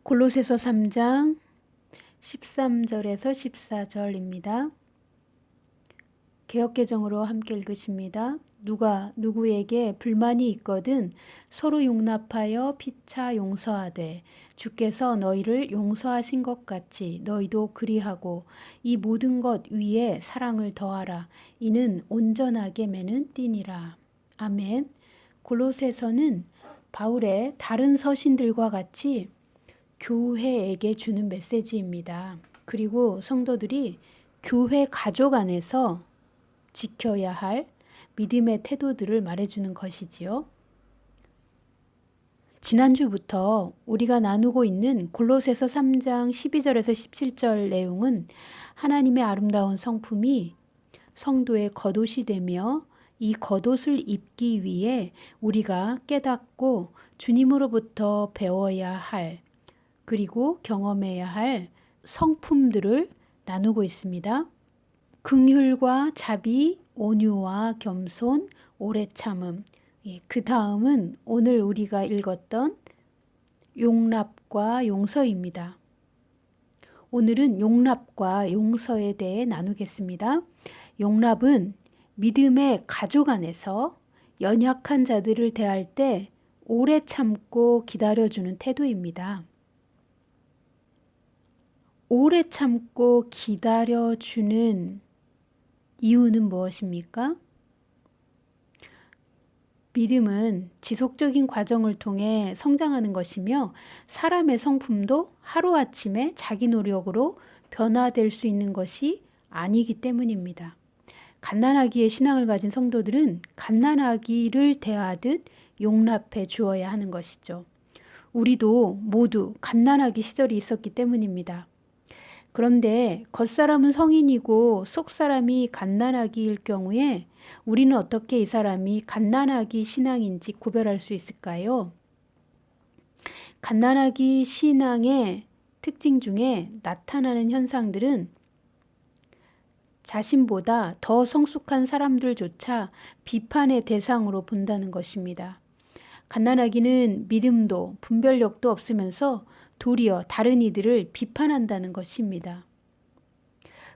골로새서 3장 13절에서 14절입니다. 개역개정으로 함께 읽으십니다. 누가 누구에게 불만이 있거든 서로 용납하여 피차 용서하되 주께서 너희를 용서하신 것 같이 너희도 그리하고 이 모든 것 위에 사랑을 더하라. 이는 온전하게 매는 띠니라. 아멘. 골로새서는 바울의 다른 서신들과 같이 교회에게 주는 메시지입니다. 그리고 성도들이 교회 가족 안에서 지켜야 할 믿음의 태도들을 말해주는 것이지요. 지난주부터 우리가 나누고 있는 골로새서 3장 12절에서 17절 내용은 하나님의 아름다운 성품이 성도의 겉옷이 되며 이 겉옷을 입기 위해 우리가 깨닫고 주님으로부터 배워야 할 그리고 경험해야 할 성품들을 나누고 있습니다. 긍휼과 자비, 온유와 겸손, 오래 참음. 그 다음은 오늘 우리가 읽었던 용납과 용서입니다. 오늘은 용납과 용서에 대해 나누겠습니다. 용납은 믿음의 가족 안에서 연약한 자들을 대할 때 오래 참고 기다려주는 태도입니다. 오래 참고 기다려주는 이유는 무엇입니까? 믿음은 지속적인 과정을 통해 성장하는 것이며 사람의 성품도 하루아침에 자기 노력으로 변화될 수 있는 것이 아니기 때문입니다. 갓난아기의 신앙을 가진 성도들은 갓난아기를 대하듯 용납해 주어야 하는 것이죠. 우리도 모두 갓난아기 시절이 있었기 때문입니다. 그런데 겉사람은 성인이고 속사람이 갓난아기일 경우에 우리는 어떻게 이 사람이 갓난아기 신앙인지 구별할 수 있을까요? 갓난아기 신앙의 특징 중에 나타나는 현상들은 자신보다 더 성숙한 사람들조차 비판의 대상으로 본다는 것입니다. 갓난아기는 믿음도 분별력도 없으면서 도리어 다른 이들을 비판한다는 것입니다.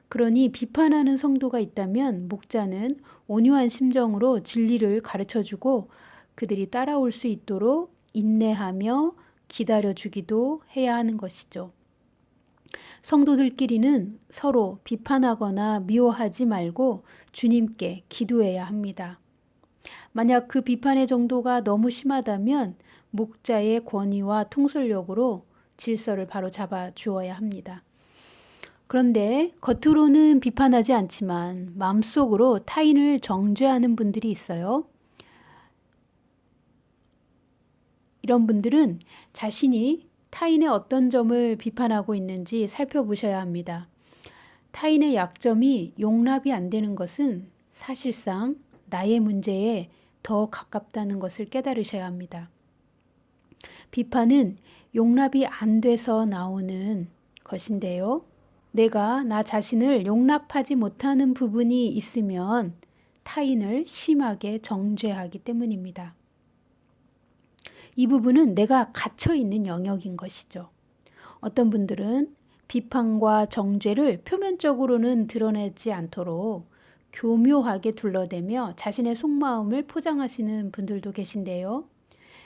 그러니 비판하는 성도가 있다면 목자는 온유한 심정으로 진리를 가르쳐주고 그들이 따라올 수 있도록 인내하며 기다려주기도 해야 하는 것이죠. 성도들끼리는 서로 비판하거나 미워하지 말고 주님께 기도해야 합니다. 만약 그 비판의 정도가 너무 심하다면 목자의 권위와 통솔력으로 질서를 바로 잡아 주어야 합니다. 그런데 겉으로는 비판하지 않지만 마음속으로 타인을 정죄하는 분들이 있어요. 이런 분들은 자신이 타인의 어떤 점을 비판하고 있는지 살펴보셔야 합니다. 타인의 약점이 용납이 안 되는 것은 사실상 나의 문제에 더 가깝다는 것을 깨달으셔야 합니다. 비판은 용납이 안 돼서 나오는 것인데요. 내가 나 자신을 용납하지 못하는 부분이 있으면 타인을 심하게 정죄하기 때문입니다. 이 부분은 내가 갇혀 있는 영역인 것이죠. 어떤 분들은 비판과 정죄를 표면적으로는 드러내지 않도록 교묘하게 둘러대며 자신의 속마음을 포장하시는 분들도 계신데요.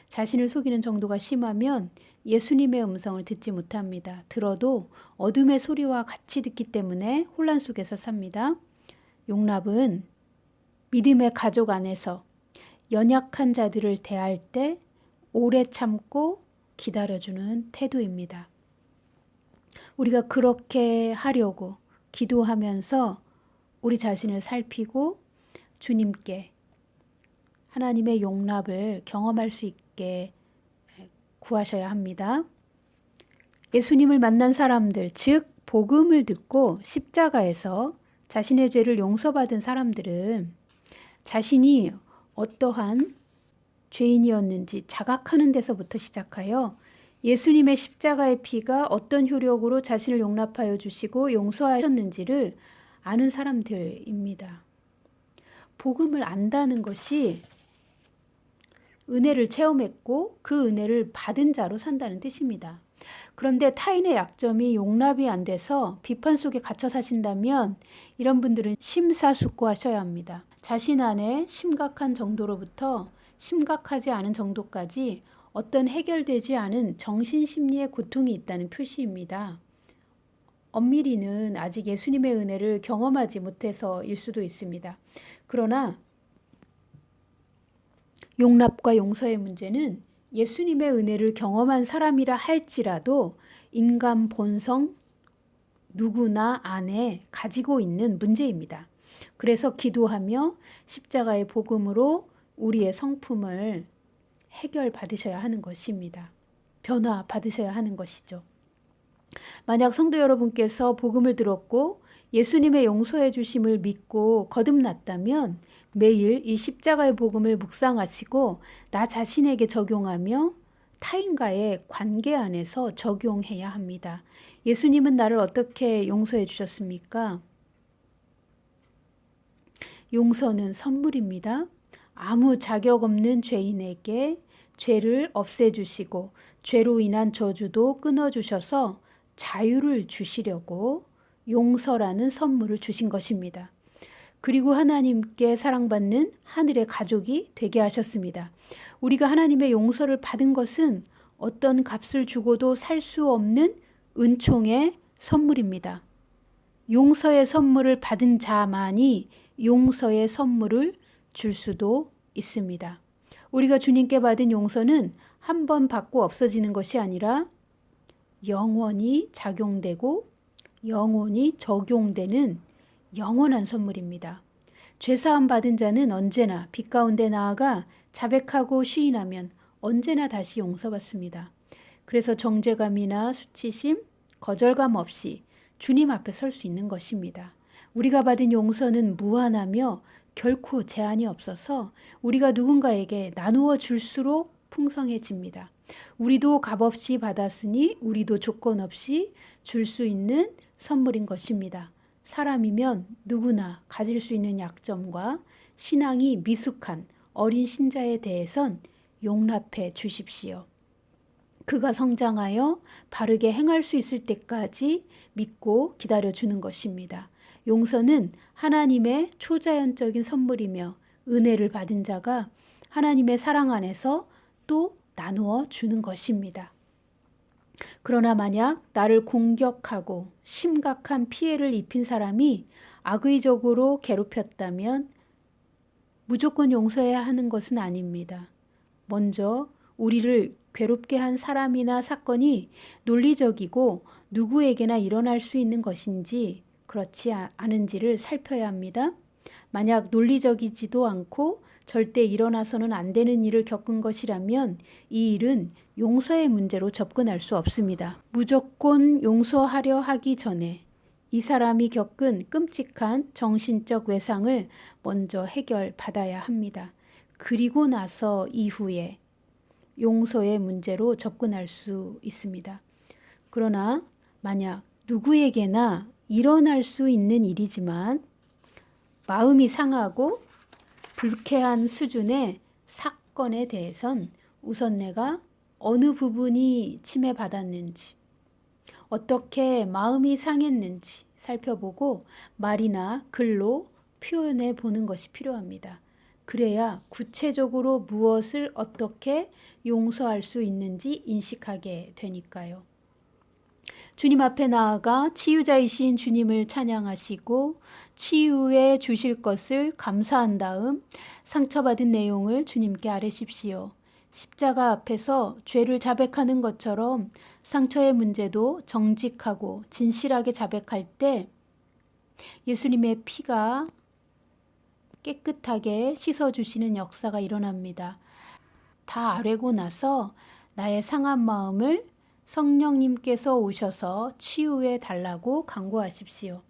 자신을 속이는 정도가 심하면 예수님의 음성을 듣지 못합니다. 들어도 어둠의 소리와 같이 듣기 때문에 혼란 속에서 삽니다. 용납은 믿음의 가족 안에서 연약한 자들을 대할 때 오래 참고 기다려주는 태도입니다. 우리가 그렇게 하려고 기도하면서 우리 자신을 살피고 주님께 하나님의 용납을 경험할 수 있게 구하셔야 합니다. 예수님을 만난 사람들, 즉 복음을 듣고 십자가에서 자신의 죄를 용서받은 사람들은 자신이 어떠한 죄인이었는지 자각하는 데서부터 시작하여 예수님의 십자가의 피가 어떤 효력으로 자신을 용납하여 주시고 용서하셨는지를 아는 사람들입니다. 복음을 안다는 것이 은혜를 체험했고 그 은혜를 받은 자로 산다는 뜻입니다. 그런데 타인의 약점이 용납이 안 돼서 비판 속에 갇혀 사신다면 이런 분들은 심사숙고하셔야 합니다. 자신 안에 심각한 정도로부터 심각하지 않은 정도까지 어떤 해결되지 않은 정신심리의 고통이 있다는 표시입니다. 엄밀히는 아직 예수님의 은혜를 경험하지 못해서일 수도 있습니다. 그러나 용납과 용서의 문제는 예수님의 은혜를 경험한 사람이라 할지라도 인간 본성 누구나 안에 가지고 있는 문제입니다. 그래서 기도하며 십자가의 복음으로 우리의 성품을 해결받으셔야 하는 것입니다. 변화받으셔야 하는 것이죠. 만약 성도 여러분께서 복음을 들었고 예수님의 용서해 주심을 믿고 거듭났다면 매일 이 십자가의 복음을 묵상하시고 나 자신에게 적용하며 타인과의 관계 안에서 적용해야 합니다. 예수님은 나를 어떻게 용서해 주셨습니까? 용서는 선물입니다. 아무 자격 없는 죄인에게 죄를 없애주시고 죄로 인한 저주도 끊어주셔서 자유를 주시려고 용서라는 선물을 주신 것입니다. 그리고 하나님께 사랑받는 하늘의 가족이 되게 하셨습니다. 우리가 하나님의 용서를 받은 것은 어떤 값을 주고도 살 수 없는 은총의 선물입니다. 용서의 선물을 받은 자만이 용서의 선물을 줄 수도 있습니다. 우리가 주님께 받은 용서는 한 번 받고 없어지는 것이 아니라 영원히 작용되고 영원히 적용되는 영원한 선물입니다. 죄사함 받은 자는 언제나 빛 가운데 나아가 자백하고 시인하면 언제나 다시 용서받습니다. 그래서 정죄감이나 수치심, 거절감 없이 주님 앞에 설 수 있는 것입니다. 우리가 받은 용서는 무한하며 결코 제한이 없어서 우리가 누군가에게 나누어 줄수록 풍성해집니다. 우리도 값없이 받았으니 우리도 조건 없이 줄 수 있는 선물인 것입니다. 사람이면 누구나 가질 수 있는 약점과 신앙이 미숙한 어린 신자에 대해선 용납해 주십시오. 그가 성장하여 바르게 행할 수 있을 때까지 믿고 기다려주는 것입니다. 용서는 하나님의 초자연적인 선물이며 은혜를 받은 자가 하나님의 사랑 안에서 또 나누어 주는 것입니다. 그러나 만약 나를 공격하고 심각한 피해를 입힌 사람이 악의적으로 괴롭혔다면 무조건 용서해야 하는 것은 아닙니다. 먼저 우리를 괴롭게 한 사람이나 사건이 논리적이고 누구에게나 일어날 수 있는 것인지 그렇지 않은지를 살펴야 합니다. 만약 논리적이지도 않고 절대 일어나서는 안 되는 일을 겪은 것이라면 이 일은 용서의 문제로 접근할 수 없습니다. 무조건 용서하려 하기 전에 이 사람이 겪은 끔찍한 정신적 외상을 먼저 해결받아야 합니다. 그리고 나서 이후에 용서의 문제로 접근할 수 있습니다. 그러나 만약 누구에게나 일어날 수 있는 일이지만 마음이 상하고 불쾌한 수준의 사건에 대해선 우선 내가 어느 부분이 침해받았는지, 어떻게 마음이 상했는지 살펴보고 말이나 글로 표현해 보는 것이 필요합니다. 그래야 구체적으로 무엇을 어떻게 용서할 수 있는지 인식하게 되니까요. 주님 앞에 나아가 치유자이신 주님을 찬양하시고 치유해 주실 것을 감사한 다음 상처받은 내용을 주님께 아뢰십시오. 십자가 앞에서 죄를 자백하는 것처럼 상처의 문제도 정직하고 진실하게 자백할 때 예수님의 피가 깨끗하게 씻어주시는 역사가 일어납니다. 다 아뢰고 나서 나의 상한 마음을 성령님께서 오셔서 치유해 달라고 간구하십시오.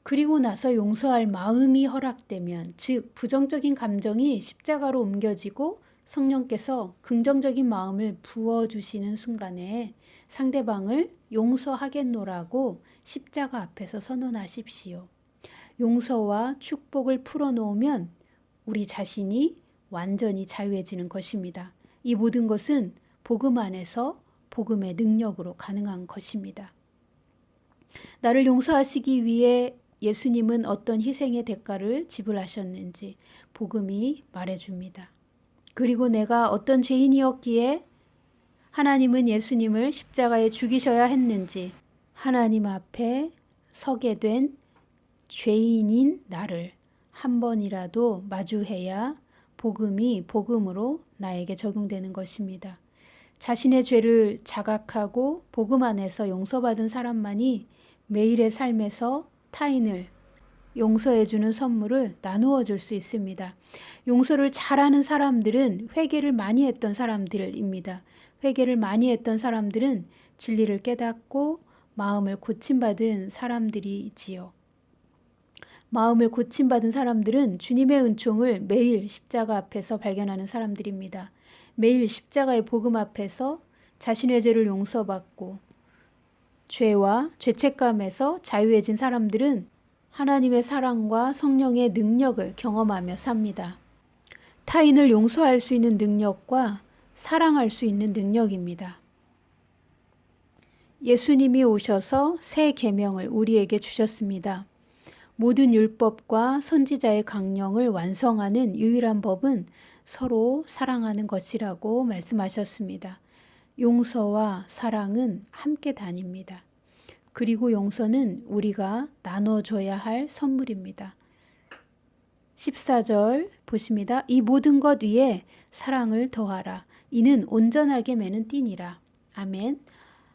그리고 나서 용서할 마음이 허락되면, 즉 부정적인 감정이 십자가로 옮겨지고 성령께서 긍정적인 마음을 부어주시는 순간에 상대방을 용서하겠노라고 십자가 앞에서 선언하십시오. 용서와 축복을 풀어놓으면 우리 자신이 완전히 자유해지는 것입니다. 이 모든 것은 복음 안에서 복음의 능력으로 가능한 것입니다. 나를 용서하시기 위해 예수님은 어떤 희생의 대가를 지불하셨는지 복음이 말해줍니다. 그리고 내가 어떤 죄인이었기에 하나님은 예수님을 십자가에 죽이셔야 했는지 하나님 앞에 서게 된 죄인인 나를 한 번이라도 마주해야 복음이 복음으로 나에게 적용되는 것입니다. 자신의 죄를 자각하고 복음 안에서 용서받은 사람만이 매일의 삶에서 타인을 용서해주는 선물을 나누어 줄 수 있습니다. 용서를 잘하는 사람들은 회개를 많이 했던 사람들입니다. 회개를 많이 했던 사람들은 진리를 깨닫고 마음을 고침받은 사람들이지요. 마음을 고침받은 사람들은 주님의 은총을 매일 십자가 앞에서 발견하는 사람들입니다. 매일 십자가의 복음 앞에서 자신의 죄를 용서받고 죄와 죄책감에서 자유해진 사람들은 하나님의 사랑과 성령의 능력을 경험하며 삽니다. 타인을 용서할 수 있는 능력과 사랑할 수 있는 능력입니다. 예수님이 오셔서 새 계명을 우리에게 주셨습니다. 모든 율법과 선지자의 강령을 완성하는 유일한 법은 서로 사랑하는 것이라고 말씀하셨습니다. 용서와 사랑은 함께 다닙니다. 그리고 용서는 우리가 나눠줘야 할 선물입니다. 14절 보십니다. 이 모든 것 위에 사랑을 더하라. 이는 온전하게 매는 띠니라. 아멘.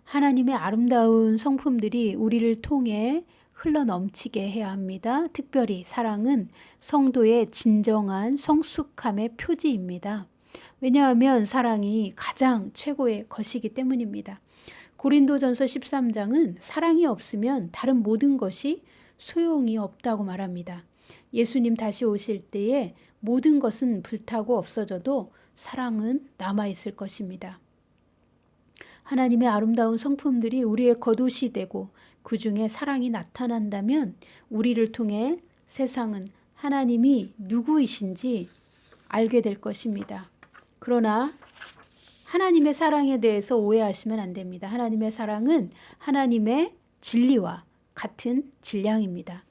하나님의 아름다운 성품들이 우리를 통해 흘러넘치게 해야 합니다. 특별히 사랑은 성도의 진정한 성숙함의 표지입니다. 왜냐하면 사랑이 가장 최고의 것이기 때문입니다. 고린도전서 13장은 사랑이 없으면 다른 모든 것이 소용이 없다고 말합니다. 예수님 다시 오실 때에 모든 것은 불타고 없어져도 사랑은 남아있을 것입니다. 하나님의 아름다운 성품들이 우리의 겉옷이 되고 그 중에 사랑이 나타난다면 우리를 통해 세상은 하나님이 누구이신지 알게 될 것입니다. 그러나 하나님의 사랑에 대해서 오해하시면 안 됩니다. 하나님의 사랑은 하나님의 진리와 같은 질량입니다.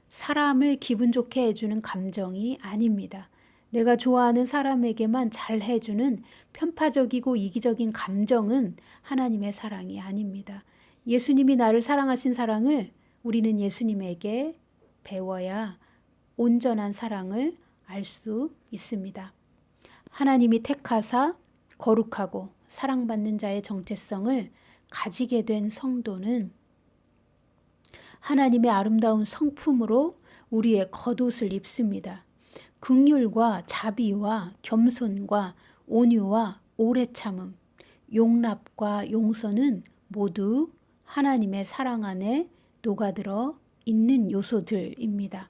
사람을 기분 좋게 해주는 감정이 아닙니다. 내가 좋아하는 사람에게만 잘 해주는 편파적이고 이기적인 감정은 하나님의 사랑이 아닙니다. 예수님이 나를 사랑하신 사랑을 우리는 예수님에게 배워야 온전한 사랑을 알 수 있습니다. 하나님이 택하사 거룩하고 사랑받는 자의 정체성을 가지게 된 성도는 하나님의 아름다운 성품으로 우리의 겉옷을 입습니다. 긍휼과 자비와 겸손과 온유와 오래 참음, 용납과 용서는 모두 하나님의 사랑 안에 녹아들어 있는 요소들입니다.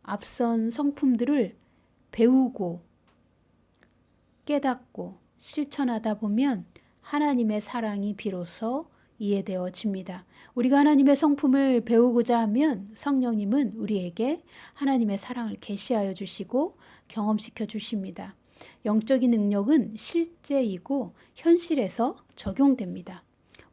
앞선 성품들을 배우고 깨닫고 실천하다 보면 하나님의 사랑이 비로소 이해되어집니다. 우리가 하나님의 성품을 배우고자 하면 성령님은 우리에게 하나님의 사랑을 계시하여 주시고 경험시켜 주십니다. 영적인 능력은 실제이고 현실에서 적용됩니다.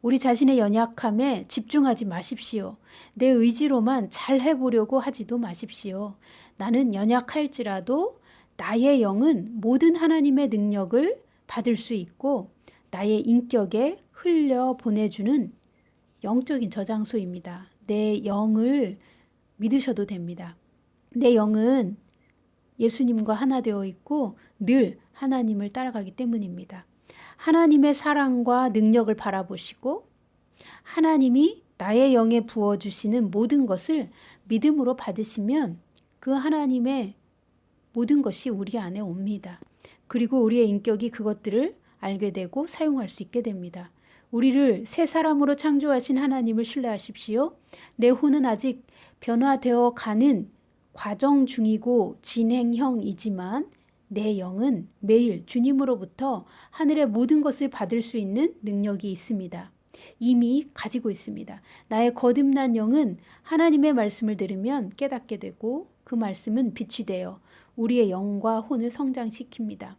우리 자신의 연약함에 집중하지 마십시오. 내 의지로만 잘 해보려고 하지도 마십시오. 나는 연약할지라도 나의 영은 모든 하나님의 능력을 받을 수 있고 나의 인격에 흘려 보내주는 영적인 저장소입니다. 내 영을 믿으셔도 됩니다. 내 영은 예수님과 하나 되어 있고 늘 하나님을 따라가기 때문입니다. 하나님의 사랑과 능력을 바라보시고 하나님이 나의 영에 부어주시는 모든 것을 믿음으로 받으시면 그 하나님의 모든 것이 우리 안에 옵니다. 그리고 우리의 인격이 그것들을 알게 되고 사용할 수 있게 됩니다. 우리를 새 사람으로 창조하신 하나님을 신뢰하십시오. 내 혼은 아직 변화되어 가는 과정 중이고 진행형이지만 내 영은 매일 주님으로부터 하늘의 모든 것을 받을 수 있는 능력이 있습니다. 이미 가지고 있습니다. 나의 거듭난 영은 하나님의 말씀을 들으면 깨닫게 되고 그 말씀은 빛이 되어 우리의 영과 혼을 성장시킵니다.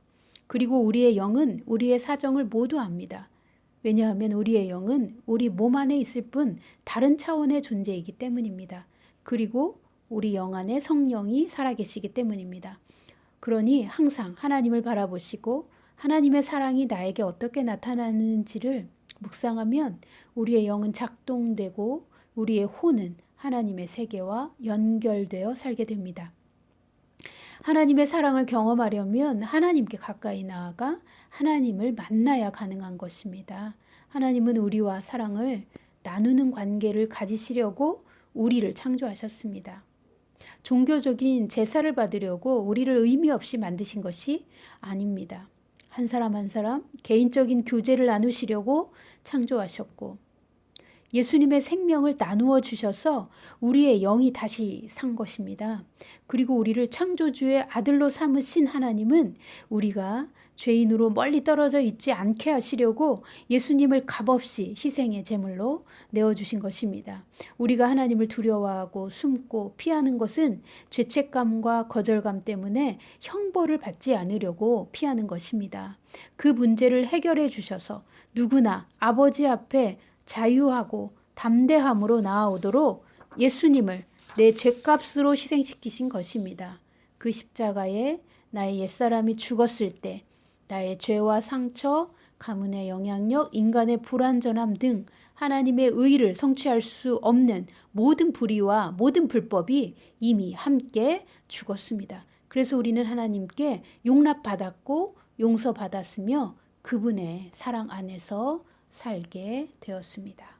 그리고 우리의 영은 우리의 사정을 모두 압니다. 왜냐하면 우리의 영은 우리 몸 안에 있을 뿐 다른 차원의 존재이기 때문입니다. 그리고 우리 영 안에 성령이 살아계시기 때문입니다. 그러니 항상 하나님을 바라보시고 하나님의 사랑이 나에게 어떻게 나타나는지를 묵상하면 우리의 영은 작동되고 우리의 혼은 하나님의 세계와 연결되어 살게 됩니다. 하나님의 사랑을 경험하려면 하나님께 가까이 나아가 하나님을 만나야 가능한 것입니다. 하나님은 우리와 사랑을 나누는 관계를 가지시려고 우리를 창조하셨습니다. 종교적인 제사를 받으려고 우리를 의미 없이 만드신 것이 아닙니다. 한 사람 한 사람 개인적인 교제를 나누시려고 창조하셨고 예수님의 생명을 나누어 주셔서 우리의 영이 다시 산 것입니다. 그리고 우리를 창조주의 아들로 삼으신 하나님은 우리가 죄인으로 멀리 떨어져 있지 않게 하시려고 예수님을 값없이 희생의 제물로 내어주신 것입니다. 우리가 하나님을 두려워하고 숨고 피하는 것은 죄책감과 거절감 때문에 형벌을 받지 않으려고 피하는 것입니다. 그 문제를 해결해 주셔서 누구나 아버지 앞에 자유하고 담대함으로 나아오도록 예수님을 내 죄값으로 희생시키신 것입니다. 그 십자가에 나의 옛사람이 죽었을 때 나의 죄와 상처, 가문의 영향력, 인간의 불완전함 등 하나님의 의를 성취할 수 없는 모든 불의와 모든 불법이 이미 함께 죽었습니다. 그래서 우리는 하나님께 용납받았고 용서받았으며 그분의 사랑 안에서 살게 되었습니다.